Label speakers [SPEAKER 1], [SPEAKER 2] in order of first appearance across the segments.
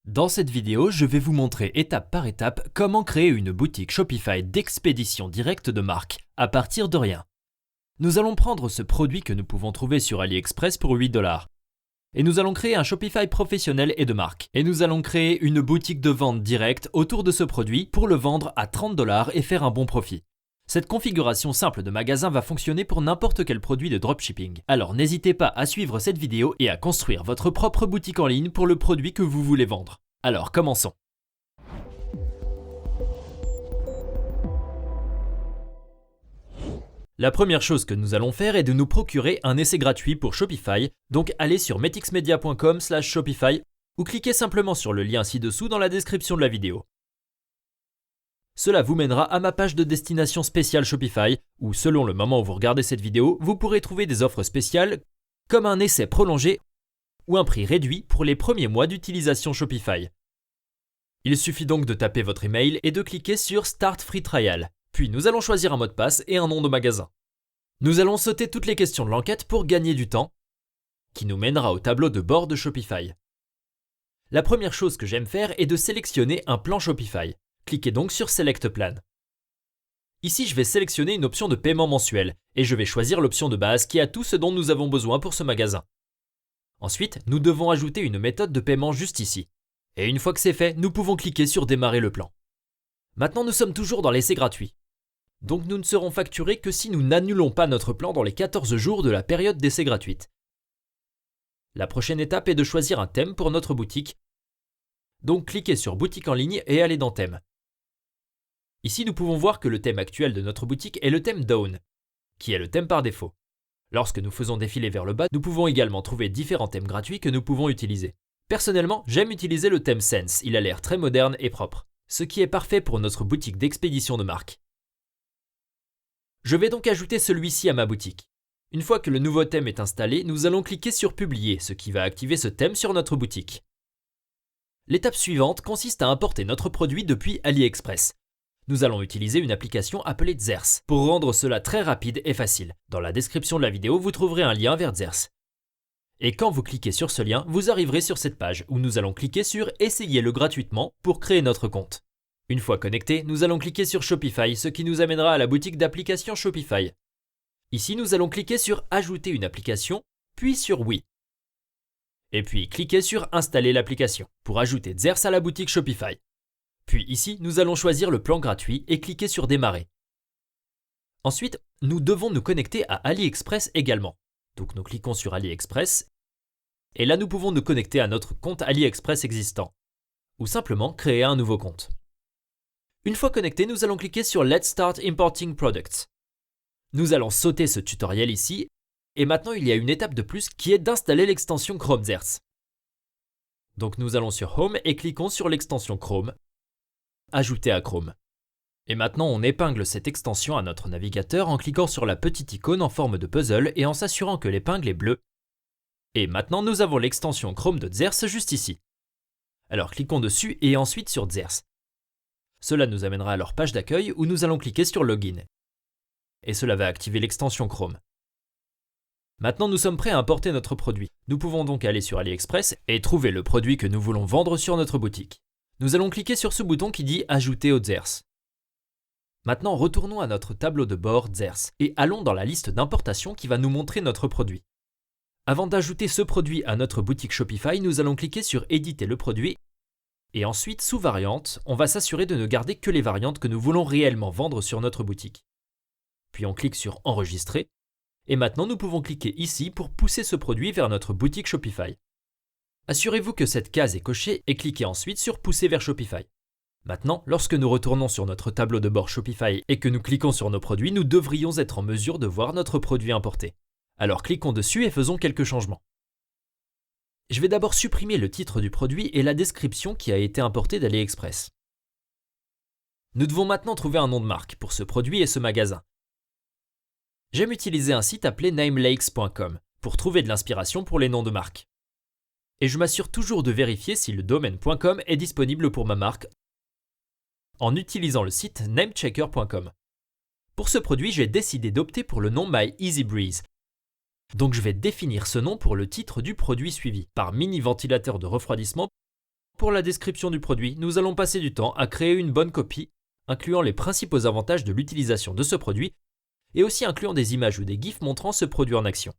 [SPEAKER 1] Dans cette vidéo, je vais vous montrer étape par étape comment créer une boutique Shopify d'expédition directe de marque à partir de rien. Nous allons prendre ce produit que nous pouvons trouver sur AliExpress pour 8$. Et nous allons créer un Shopify professionnel et de marque. Et nous allons créer une boutique de vente directe autour de ce produit pour le vendre à 30$ et faire un bon profit. Cette configuration simple de magasin va fonctionner pour n'importe quel produit de dropshipping. Alors n'hésitez pas à suivre cette vidéo et à construire votre propre boutique en ligne pour le produit que vous voulez vendre. Alors commençons. La première chose que nous allons faire est de nous procurer un essai gratuit pour Shopify, donc allez sur metixmedia.com/Shopify ou cliquez simplement sur le lien ci-dessous dans la description de la vidéo. Cela vous mènera à ma page de destination spéciale Shopify, où selon le moment où vous regardez cette vidéo, vous pourrez trouver des offres spéciales comme un essai prolongé ou un prix réduit pour les premiers mois d'utilisation Shopify. Il suffit donc de taper votre email et de cliquer sur Start Free Trial. Puis nous allons choisir un mot de passe et un nom de magasin. Nous allons sauter toutes les questions de l'enquête pour gagner du temps, qui nous mènera au tableau de bord de Shopify. La première chose que j'aime faire est de sélectionner un plan Shopify. Cliquez donc sur Select Plan. Ici, je vais sélectionner une option de paiement mensuel et je vais choisir l'option de base qui a tout ce dont nous avons besoin pour ce magasin. Ensuite, nous devons ajouter une méthode de paiement juste ici. Et une fois que c'est fait, nous pouvons cliquer sur Démarrer le plan. Maintenant, nous sommes toujours dans l'essai gratuit. Donc nous ne serons facturés que si nous n'annulons pas notre plan dans les 14 jours de la période d'essai gratuite. La prochaine étape est de choisir un thème pour notre boutique. Donc cliquez sur Boutique en ligne et allez dans Thème. Ici, nous pouvons voir que le thème actuel de notre boutique est le thème Dawn, qui est le thème par défaut. Lorsque nous faisons défiler vers le bas, nous pouvons également trouver différents thèmes gratuits que nous pouvons utiliser. Personnellement, j'aime utiliser le thème Sense, il a l'air très moderne et propre, ce qui est parfait pour notre boutique d'expédition de marque. Je vais donc ajouter celui-ci à ma boutique. Une fois que le nouveau thème est installé, nous allons cliquer sur Publier, ce qui va activer ce thème sur notre boutique. L'étape suivante consiste à importer notre produit depuis AliExpress. Nous allons utiliser une application appelée Zers pour rendre cela très rapide et facile. Dans la description de la vidéo, vous trouverez un lien vers Zers. Et quand vous cliquez sur ce lien, vous arriverez sur cette page où nous allons cliquer sur « Essayez-le gratuitement » pour créer notre compte. Une fois connecté, nous allons cliquer sur Shopify, ce qui nous amènera à la boutique d'applications Shopify. Ici, nous allons cliquer sur « Ajouter une application », puis sur « Oui ». Et puis cliquez sur « Installer l'application » pour ajouter Zers à la boutique Shopify. Puis ici, nous allons choisir le plan gratuit et cliquer sur « Démarrer ». Ensuite, nous devons nous connecter à AliExpress également. Donc nous cliquons sur AliExpress et là nous pouvons nous connecter à notre compte AliExpress existant ou simplement créer un nouveau compte. Une fois connecté, nous allons cliquer sur Let's Start Importing Products. Nous allons sauter ce tutoriel ici et maintenant il y a une étape de plus qui est d'installer l'extension Chrome Zers. Donc nous allons sur Home et cliquons sur l'extension Chrome, Ajouter à Chrome. Et maintenant, on épingle cette extension à notre navigateur en cliquant sur la petite icône en forme de puzzle et en s'assurant que l'épingle est bleue. Et maintenant, nous avons l'extension Chrome de Zers juste ici. Alors cliquons dessus et ensuite sur Zers. Cela nous amènera à leur page d'accueil où nous allons cliquer sur Login. Et cela va activer l'extension Chrome. Maintenant, nous sommes prêts à importer notre produit. Nous pouvons donc aller sur AliExpress et trouver le produit que nous voulons vendre sur notre boutique. Nous allons cliquer sur ce bouton qui dit « Ajouter au Zers ». Maintenant, retournons à notre tableau de bord Zers et allons dans la liste d'importation qui va nous montrer notre produit. Avant d'ajouter ce produit à notre boutique Shopify, nous allons cliquer sur « Éditer le produit » et ensuite, sous variantes, on va s'assurer de ne garder que les variantes que nous voulons réellement vendre sur notre boutique. Puis on clique sur « Enregistrer » et maintenant nous pouvons cliquer ici pour pousser ce produit vers notre boutique Shopify. Assurez-vous que cette case est cochée et cliquez ensuite sur « Pousser vers Shopify ». Maintenant, lorsque nous retournons sur notre tableau de bord Shopify et que nous cliquons sur nos produits, nous devrions être en mesure de voir notre produit importé. Alors cliquons dessus et faisons quelques changements. Je vais d'abord supprimer le titre du produit et la description qui a été importée d'AliExpress. Nous devons maintenant trouver un nom de marque pour ce produit et ce magasin. J'aime utiliser un site appelé namelakes.com pour trouver de l'inspiration pour les noms de marque. Et je m'assure toujours de vérifier si le domaine .com est disponible pour ma marque en utilisant le site namechecker.com. Pour ce produit, j'ai décidé d'opter pour le nom My Easy Breeze. Donc je vais définir ce nom pour le titre du produit suivi, par mini ventilateur de refroidissement Pour la description du produit, nous allons passer du temps à créer une bonne copie, incluant les principaux avantages de l'utilisation de ce produit, et aussi incluant des images ou des gifs montrant ce produit en action.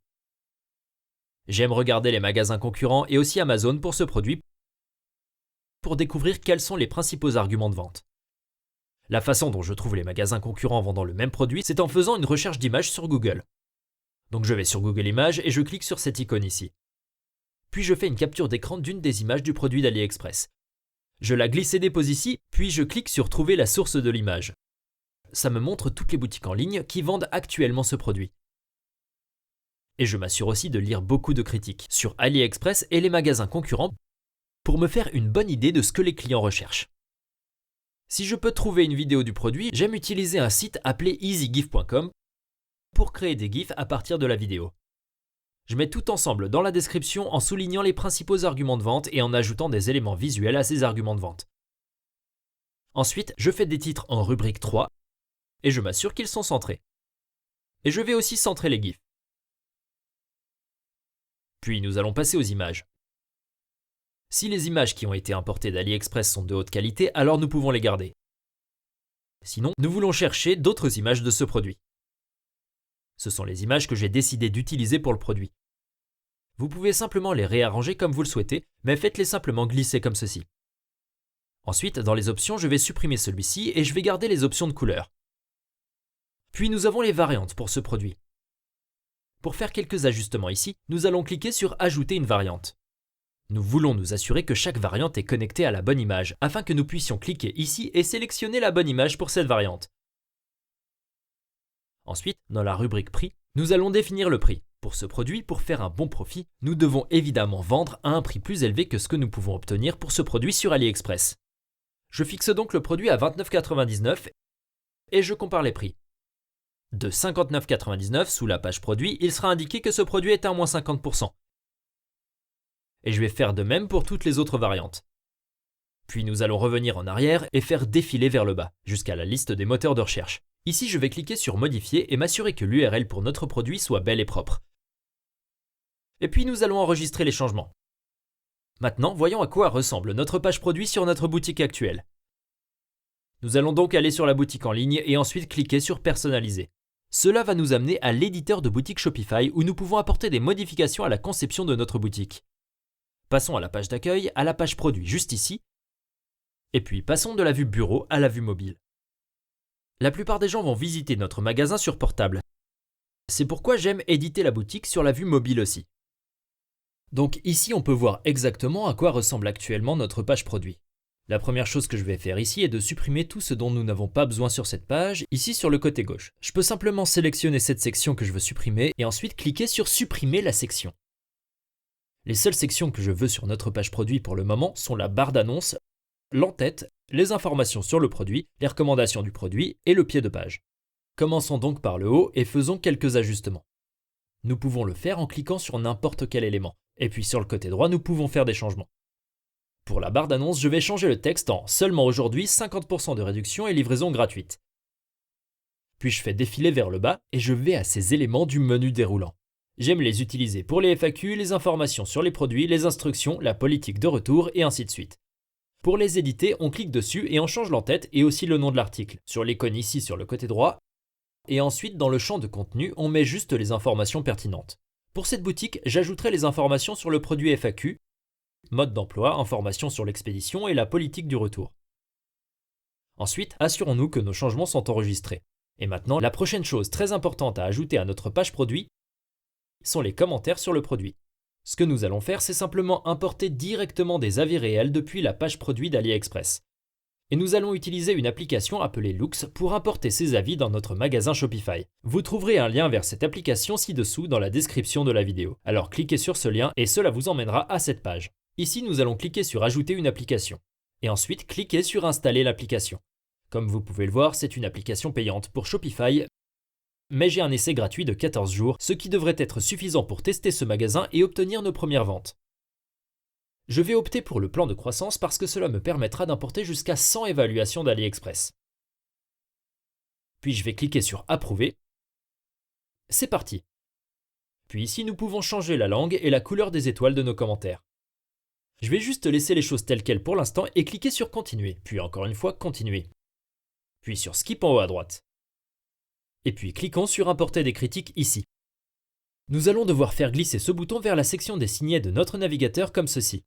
[SPEAKER 1] J'aime regarder les magasins concurrents et aussi Amazon pour ce produit pour découvrir quels sont les principaux arguments de vente. La façon dont je trouve les magasins concurrents vendant le même produit, c'est en faisant une recherche d'images sur Google. Donc je vais sur Google Images et je clique sur cette icône ici. Puis je fais une capture d'écran d'une des images du produit d'AliExpress. Je la glisse et dépose ici, puis je clique sur trouver la source de l'image. Ça me montre toutes les boutiques en ligne qui vendent actuellement ce produit. Et je m'assure aussi de lire beaucoup de critiques sur AliExpress et les magasins concurrents pour me faire une bonne idée de ce que les clients recherchent. Si je peux trouver une vidéo du produit, j'aime utiliser un site appelé easygif.com pour créer des gifs à partir de la vidéo. Je mets tout ensemble dans la description en soulignant les principaux arguments de vente et en ajoutant des éléments visuels à ces arguments de vente. Ensuite, je fais des titres en rubrique 3 et je m'assure qu'ils sont centrés. Et je vais aussi centrer les gifs. Puis nous allons passer aux images. Si les images qui ont été importées d'AliExpress sont de haute qualité, alors nous pouvons les garder. Sinon, nous voulons chercher d'autres images de ce produit. Ce sont les images que j'ai décidé d'utiliser pour le produit. Vous pouvez simplement les réarranger comme vous le souhaitez, mais faites-les simplement glisser comme ceci. Ensuite, dans les options, je vais supprimer celui-ci et je vais garder les options de couleur. Puis nous avons les variantes pour ce produit. Pour faire quelques ajustements ici, nous allons cliquer sur « Ajouter une variante ». Nous voulons nous assurer que chaque variante est connectée à la bonne image, afin que nous puissions cliquer ici et sélectionner la bonne image pour cette variante. Ensuite, dans la rubrique prix, nous allons définir le prix. Pour ce produit, pour faire un bon profit, nous devons évidemment vendre à un prix plus élevé que ce que nous pouvons obtenir pour ce produit sur AliExpress. Je fixe donc le produit à 29,99 € et je compare les prix. De 59,99 € sous la page produit, il sera indiqué que ce produit est à moins 50%. Et je vais faire de même pour toutes les autres variantes. Puis nous allons revenir en arrière et faire défiler vers le bas, jusqu'à la liste des moteurs de recherche. Ici, je vais cliquer sur Modifier et m'assurer que l'URL pour notre produit soit belle et propre. Et puis nous allons enregistrer les changements. Maintenant, voyons à quoi ressemble notre page produit sur notre boutique actuelle. Nous allons donc aller sur la boutique en ligne et ensuite cliquer sur Personnaliser. Cela va nous amener à l'éditeur de boutique Shopify où nous pouvons apporter des modifications à la conception de notre boutique. Passons à la page d'accueil, à la page produit juste ici, et puis passons de la vue bureau à la vue mobile. La plupart des gens vont visiter notre magasin sur portable. C'est pourquoi j'aime éditer la boutique sur la vue mobile aussi. Donc ici, on peut voir exactement à quoi ressemble actuellement notre page produit. La première chose que je vais faire ici est de supprimer tout ce dont nous n'avons pas besoin sur cette page, ici sur le côté gauche. Je peux simplement sélectionner cette section que je veux supprimer et ensuite cliquer sur Supprimer la section. Les seules sections que je veux sur notre page produit pour le moment sont la barre d'annonce, l'en-tête, les informations sur le produit, les recommandations du produit et le pied de page. Commençons donc par le haut et faisons quelques ajustements. Nous pouvons le faire en cliquant sur n'importe quel élément, et puis sur le côté droit, nous pouvons faire des changements. Pour la barre d'annonce, je vais changer le texte en « Seulement aujourd'hui, 50% de réduction et livraison gratuite ». Puis je fais défiler vers le bas et je vais à ces éléments du menu déroulant. J'aime les utiliser pour les FAQ, les informations sur les produits, les instructions, la politique de retour et ainsi de suite. Pour les éditer, on clique dessus et on change l'en-tête et aussi le nom de l'article, sur l'icône ici sur le côté droit. Et ensuite, dans le champ de contenu, on met juste les informations pertinentes. Pour cette boutique, j'ajouterai les informations sur le produit FAQ, mode d'emploi, informations sur l'expédition et la politique du retour. Ensuite, assurons-nous que nos changements sont enregistrés. Et maintenant, la prochaine chose très importante à ajouter à notre page produit sont les commentaires sur le produit. Ce que nous allons faire, c'est simplement importer directement des avis réels depuis la page produit d'AliExpress. Et nous allons utiliser une application appelée Loox pour importer ces avis dans notre magasin Shopify. Vous trouverez un lien vers cette application ci-dessous dans la description de la vidéo. Alors cliquez sur ce lien et cela vous emmènera à cette page. Ici, nous allons cliquer sur Ajouter une application. Et ensuite, cliquez sur Installer l'application. Comme vous pouvez le voir, c'est une application payante pour Shopify, mais j'ai un essai gratuit de 14 jours, ce qui devrait être suffisant pour tester ce magasin et obtenir nos premières ventes. Je vais opter pour le plan de croissance parce que cela me permettra d'importer jusqu'à 100 évaluations d'AliExpress. Puis je vais cliquer sur Approuver. C'est parti. Puis ici, nous pouvons changer la langue et la couleur des étoiles de nos commentaires. Je vais juste laisser les choses telles quelles pour l'instant et cliquer sur Continuer, puis encore une fois Continuer. Puis sur Skip en haut à droite. Et puis cliquons sur Importer des critiques ici. Nous allons devoir faire glisser ce bouton vers la section des signets de notre navigateur comme ceci.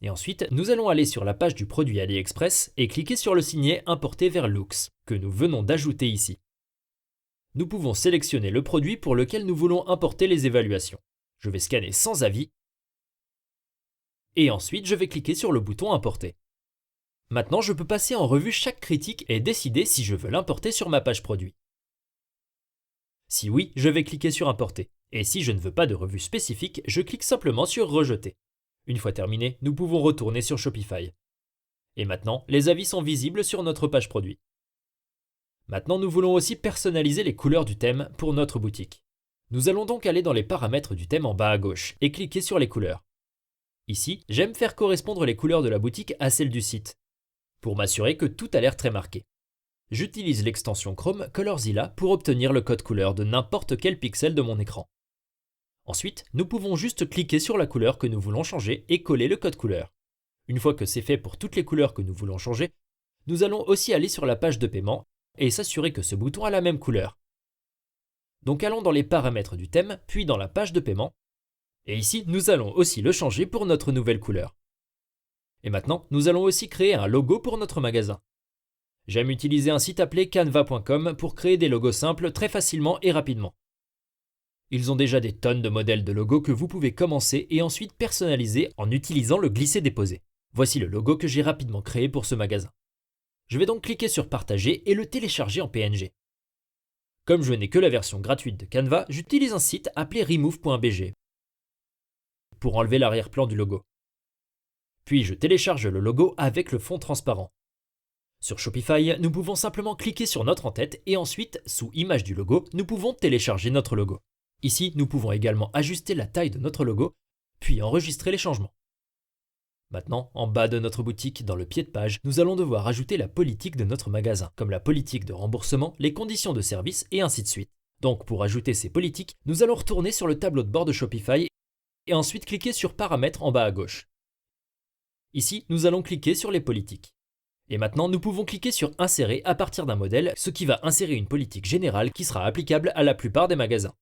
[SPEAKER 1] Et ensuite, nous allons aller sur la page du produit AliExpress et cliquer sur le signet Importer vers Looks, que nous venons d'ajouter ici. Nous pouvons sélectionner le produit pour lequel nous voulons importer les évaluations. Je vais scanner sans avis. Et ensuite, je vais cliquer sur le bouton Importer. Maintenant, je peux passer en revue chaque critique et décider si je veux l'importer sur ma page produit. Si oui, je vais cliquer sur Importer. Et si je ne veux pas de revue spécifique, je clique simplement sur Rejeter. Une fois terminé, nous pouvons retourner sur Shopify. Et maintenant, les avis sont visibles sur notre page produit. Maintenant, nous voulons aussi personnaliser les couleurs du thème pour notre boutique. Nous allons donc aller dans les paramètres du thème en bas à gauche et cliquer sur les couleurs. Ici, j'aime faire correspondre les couleurs de la boutique à celles du site, pour m'assurer que tout a l'air très marqué. J'utilise l'extension Chrome ColourZilla pour obtenir le code couleur de n'importe quel pixel de mon écran. Ensuite, nous pouvons juste cliquer sur la couleur que nous voulons changer et coller le code couleur. Une fois que c'est fait pour toutes les couleurs que nous voulons changer, nous allons aussi aller sur la page de paiement et s'assurer que ce bouton a la même couleur. Donc allons dans les paramètres du thème, puis dans la page de paiement, et ici nous allons aussi le changer pour notre nouvelle couleur. Et maintenant, nous allons aussi créer un logo pour notre magasin. J'aime utiliser un site appelé canva.com pour créer des logos simples très facilement et rapidement. Ils ont déjà des tonnes de modèles de logos que vous pouvez commencer et ensuite personnaliser en utilisant le glisser-déposer. Voici le logo que j'ai rapidement créé pour ce magasin. Je vais donc cliquer sur Partager et le télécharger en PNG. Comme je n'ai que la version gratuite de Canva, j'utilise un site appelé remove.bg pour enlever l'arrière-plan du logo. Puis je télécharge le logo avec le fond transparent. Sur Shopify, nous pouvons simplement cliquer sur notre en-tête et ensuite, sous Image du logo, nous pouvons télécharger notre logo. Ici, nous pouvons également ajuster la taille de notre logo, puis enregistrer les changements. Maintenant, en bas de notre boutique, dans le pied de page, nous allons devoir ajouter la politique de notre magasin, comme la politique de remboursement, les conditions de service et ainsi de suite. Donc pour ajouter ces politiques, nous allons retourner sur le tableau de bord de Shopify et ensuite cliquer sur Paramètres en bas à gauche. Ici, nous allons cliquer sur les politiques. Et maintenant, nous pouvons cliquer sur Insérer à partir d'un modèle, ce qui va insérer une politique générale qui sera applicable à la plupart des magasins.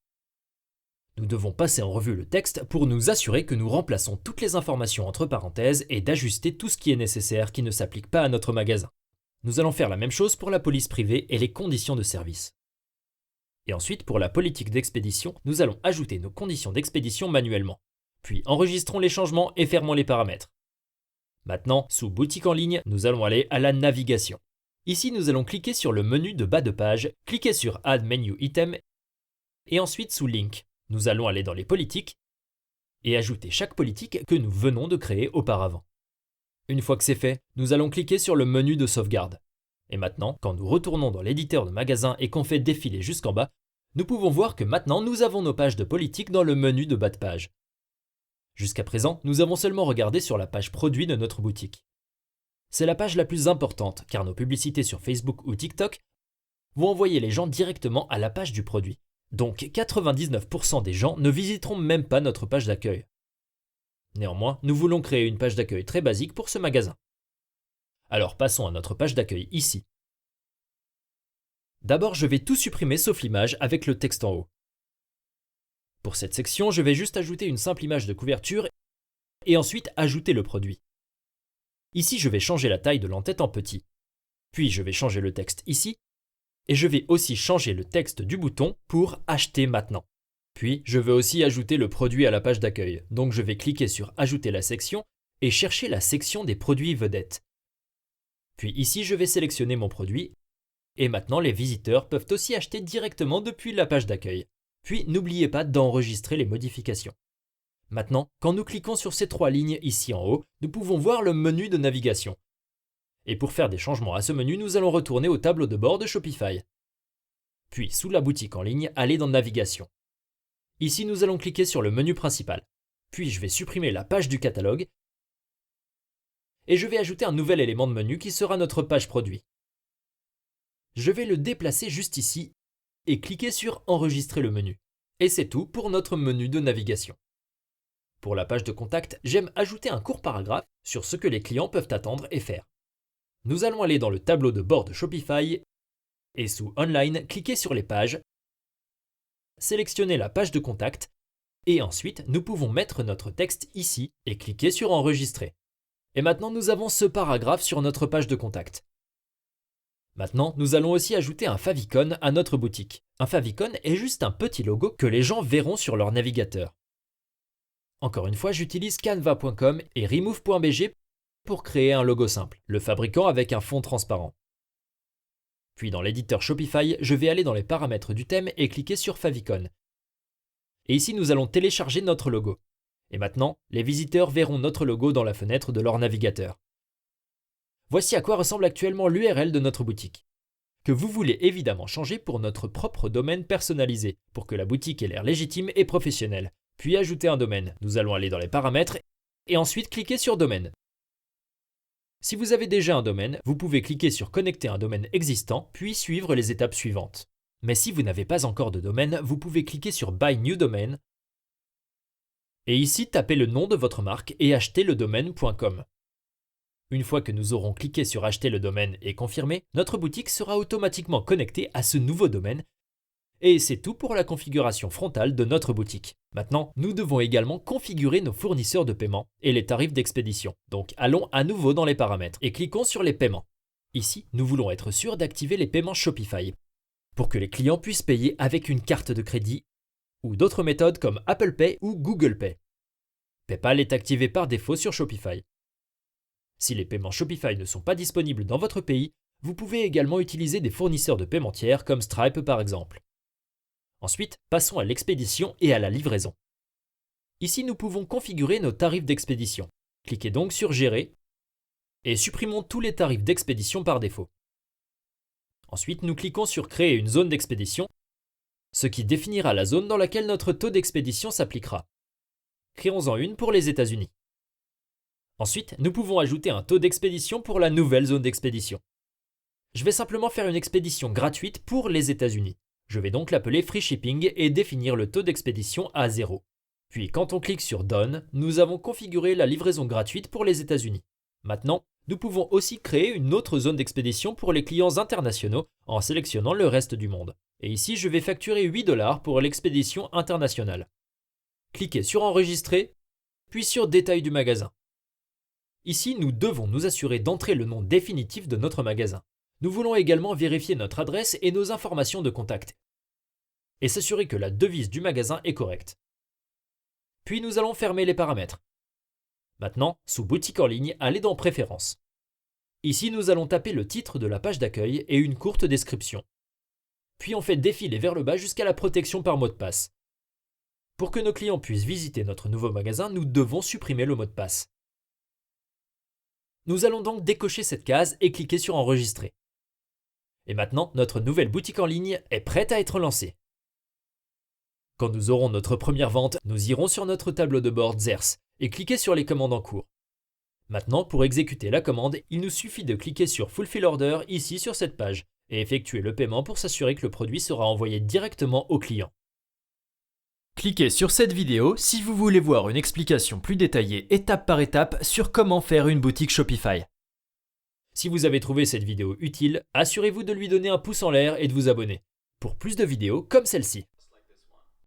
[SPEAKER 1] Nous devons passer en revue le texte pour nous assurer que nous remplaçons toutes les informations entre parenthèses et d'ajuster tout ce qui est nécessaire qui ne s'applique pas à notre magasin. Nous allons faire la même chose pour la police privée et les conditions de service. Et ensuite, pour la politique d'expédition, nous allons ajouter nos conditions d'expédition manuellement. Puis enregistrons les changements et fermons les paramètres. Maintenant, sous Boutique en ligne, nous allons aller à la navigation. Ici, nous allons cliquer sur le menu de bas de page, cliquer sur Add Menu Item et ensuite sous Link. Nous allons aller dans les politiques et ajouter chaque politique que nous venons de créer auparavant. Une fois que c'est fait, nous allons cliquer sur le menu de sauvegarde. Et maintenant, quand nous retournons dans l'éditeur de magasin et qu'on fait défiler jusqu'en bas, nous pouvons voir que maintenant nous avons nos pages de politique dans le menu de bas de page. Jusqu'à présent, nous avons seulement regardé sur la page produit de notre boutique. C'est la page la plus importante car nos publicités sur Facebook ou TikTok vont envoyer les gens directement à la page du produit. Donc 99% des gens ne visiteront même pas notre page d'accueil. Néanmoins, nous voulons créer une page d'accueil très basique pour ce magasin. Alors passons à notre page d'accueil ici. D'abord, je vais tout supprimer sauf l'image avec le texte en haut. Pour cette section, je vais juste ajouter une simple image de couverture et ensuite ajouter le produit. Ici, je vais changer la taille de l'entête en petit. Puis je vais changer le texte ici. Et je vais aussi changer le texte du bouton pour Acheter maintenant. Puis, je veux aussi ajouter le produit à la page d'accueil. Donc, je vais cliquer sur Ajouter la section et chercher la section des produits vedettes. Puis ici, je vais sélectionner mon produit. Et maintenant, les visiteurs peuvent aussi acheter directement depuis la page d'accueil. Puis, n'oubliez pas d'enregistrer les modifications. Maintenant, quand nous cliquons sur ces 3 lignes ici en haut, nous pouvons voir le menu de navigation. Et pour faire des changements à ce menu, nous allons retourner au tableau de bord de Shopify. Puis, sous la boutique en ligne, aller dans Navigation. Ici, nous allons cliquer sur le menu principal. Puis, je vais supprimer la page du catalogue. Et je vais ajouter un nouvel élément de menu qui sera notre page produit. Je vais le déplacer juste ici et cliquer sur Enregistrer le menu. Et c'est tout pour notre menu de navigation. Pour la page de contact, j'aime ajouter un court paragraphe sur ce que les clients peuvent attendre et faire. Nous allons aller dans le tableau de bord de Shopify et sous Online, cliquer sur les pages, sélectionner la page de contact et ensuite nous pouvons mettre notre texte ici et cliquer sur Enregistrer. Et maintenant nous avons ce paragraphe sur notre page de contact. Maintenant, nous allons aussi ajouter un favicon à notre boutique. Un favicon est juste un petit logo que les gens verront sur leur navigateur. Encore une fois, j'utilise canva.com et remove.bg pour créer un logo simple, le fabriquant avec un fond transparent. Puis dans l'éditeur Shopify, je vais aller dans les paramètres du thème et cliquer sur favicon. Et ici, nous allons télécharger notre logo. Et maintenant, les visiteurs verront notre logo dans la fenêtre de leur navigateur. Voici à quoi ressemble actuellement l'URL de notre boutique, que vous voulez évidemment changer pour notre propre domaine personnalisé, pour que la boutique ait l'air légitime et professionnelle. Puis ajouter un domaine. Nous allons aller dans les paramètres et ensuite cliquer sur Domaine. Si vous avez déjà un domaine, vous pouvez cliquer sur Connecter un domaine existant, puis suivre les étapes suivantes. Mais si vous n'avez pas encore de domaine, vous pouvez cliquer sur Buy New Domain et ici taper le nom de votre marque et acheter le domaine.com. Une fois que nous aurons cliqué sur Acheter le domaine et confirmer, notre boutique sera automatiquement connectée à ce nouveau domaine. Et c'est tout pour la configuration frontale de notre boutique. Maintenant, nous devons également configurer nos fournisseurs de paiement et les tarifs d'expédition. Donc allons à nouveau dans les paramètres et cliquons sur les paiements. Ici, nous voulons être sûrs d'activer les paiements Shopify pour que les clients puissent payer avec une carte de crédit ou d'autres méthodes comme Apple Pay ou Google Pay. PayPal est activé par défaut sur Shopify. Si les paiements Shopify ne sont pas disponibles dans votre pays, vous pouvez également utiliser des fournisseurs de paiement tiers comme Stripe par exemple. Ensuite, passons à l'expédition et à la livraison. Ici, nous pouvons configurer nos tarifs d'expédition. Cliquez donc sur Gérer et supprimons tous les tarifs d'expédition par défaut. Ensuite, nous cliquons sur Créer une zone d'expédition, ce qui définira la zone dans laquelle notre taux d'expédition s'appliquera. Créons-en une pour les États-Unis. Ensuite, nous pouvons ajouter un taux d'expédition pour la nouvelle zone d'expédition. Je vais simplement faire une expédition gratuite pour les États-Unis. Je vais donc l'appeler Free Shipping et définir le taux d'expédition à 0. Puis quand on clique sur Done, nous avons configuré la livraison gratuite pour les États-Unis. Maintenant, nous pouvons aussi créer une autre zone d'expédition pour les clients internationaux en sélectionnant le reste du monde. Et ici, je vais facturer $8 pour l'expédition internationale. Cliquez sur Enregistrer, puis sur Détail du magasin. Ici, nous devons nous assurer d'entrer le nom définitif de notre magasin. Nous voulons également vérifier notre adresse et nos informations de contact et s'assurer que la devise du magasin est correcte. Puis nous allons fermer les paramètres. Maintenant, sous Boutique en ligne, allez dans Préférences. Ici, nous allons taper le titre de la page d'accueil et une courte description. Puis on fait défiler vers le bas jusqu'à la protection par mot de passe. Pour que nos clients puissent visiter notre nouveau magasin, nous devons supprimer le mot de passe. Nous allons donc décocher cette case et cliquer sur Enregistrer. Et maintenant, notre nouvelle boutique en ligne est prête à être lancée. Quand nous aurons notre première vente, nous irons sur notre tableau de bord Zers et cliquer sur les commandes en cours. Maintenant, pour exécuter la commande, il nous suffit de cliquer sur Fulfill Order ici sur cette page et effectuer le paiement pour s'assurer que le produit sera envoyé directement au client. Cliquez sur cette vidéo si vous voulez voir une explication plus détaillée étape par étape sur comment faire une boutique Shopify. Si vous avez trouvé cette vidéo utile, assurez-vous de lui donner un pouce en l'air et de vous abonner pour plus de vidéos comme celle-ci.